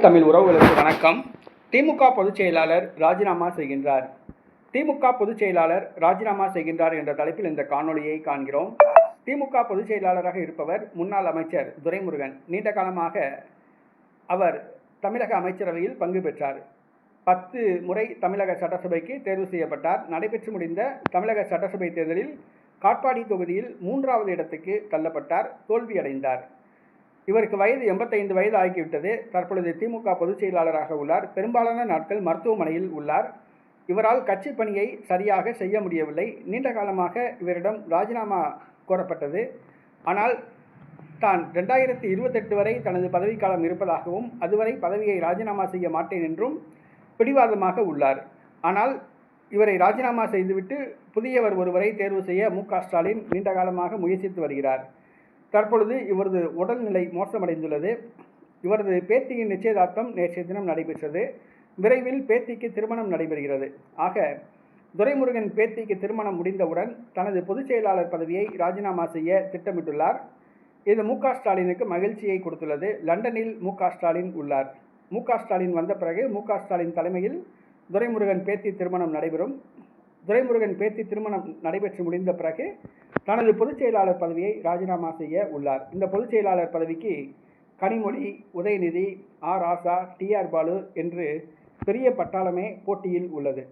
தமிழ் உறவுகளுக்கு வணக்கம். திமுக பொதுச் செயலாளர் ராஜினாமா செய்கின்றார். திமுக பொதுச் செயலாளர் ராஜினாமா செய்கின்றார் என்ற தலைப்பில் இந்த காணொளியை காண்கிறோம். திமுக பொதுச் செயலாளராக இருப்பவர் முன்னாள் அமைச்சர் துரைமுருகன். நீண்ட காலமாக அவர் தமிழக அமைச்சரவையில் பங்கு பெற்றார். 10 முறை தமிழக சட்டசபைக்கு தேர்வு செய்யப்பட்டார். நடைபெற்று முடிந்த தமிழக சட்டசபை தேர்தலில் காட்பாடி தொகுதியில் 3வது இடத்துக்கு தள்ளப்பட்டார். தோல்வியடைந்தார். இவருக்கு வயது 85 வயது ஆகிவிட்டது. தற்பொழுது திமுக பொதுச் செயலாளராக உள்ளார். பெரும்பாலான நாட்கள் மருத்துவமனையில் உள்ளார். இவரால் கட்சி பணியை சரியாக செய்ய முடியவில்லை. நீண்ட காலமாக இவரிடம் ராஜினாமா கோரப்பட்டது. ஆனால் தான் 2028 வரை தனது பதவிக்காலம் இருப்பதாகவும் அதுவரை பதவியை ராஜினாமா செய்ய மாட்டேன் என்றும் பிடிவாதமாக உள்ளார். ஆனால் இவரை ராஜினாமா செய்துவிட்டு புதியவர் ஒருவரை தேர்வு செய்ய மு.க.ஸ்டாலின் நீண்ட காலமாக முயற்சித்து வருகிறார். தற்பொழுது இவரது உடல்நிலை மோசமடைந்துள்ளது. இவரது பேத்தியின் நிச்சயதார்த்தம் நேற்றைய தினம் நடைபெற்றது. விரைவில் பேத்திக்கு திருமணம் நடைபெறுகிறது. ஆக துரைமுருகன் பேத்திக்கு திருமணம் முடிந்தவுடன் தனது பொதுச் செயலாளர் பதவியை ராஜினாமா செய்ய திட்டமிட்டுள்ளார். இது மு.க.ஸ்டாலினுக்கு மகிழ்ச்சியை கொடுத்துள்ளது. லண்டனில் மு.க.ஸ்டாலின் உள்ளார். மு.க.ஸ்டாலின் வந்த பிறகு மு.க.ஸ்டாலின் தலைமையில் துரைமுருகன் பேத்தி திருமணம் நடைபெறும். துரைமுருகன் பேத்தி திருமணம் நடைபெற்று முடிந்த பிறகு தனது பொதுச் செயலாளர் பதவியை ராஜினாமா செய்ய உள்ளார். இந்த பொதுச் செயலாளர் பதவிக்கு கனிமொழி, உதயநிதி, ராசா, டி.ஆர். பாலு என்று பெரிய பட்டாளமே போட்டியில் உள்ளது.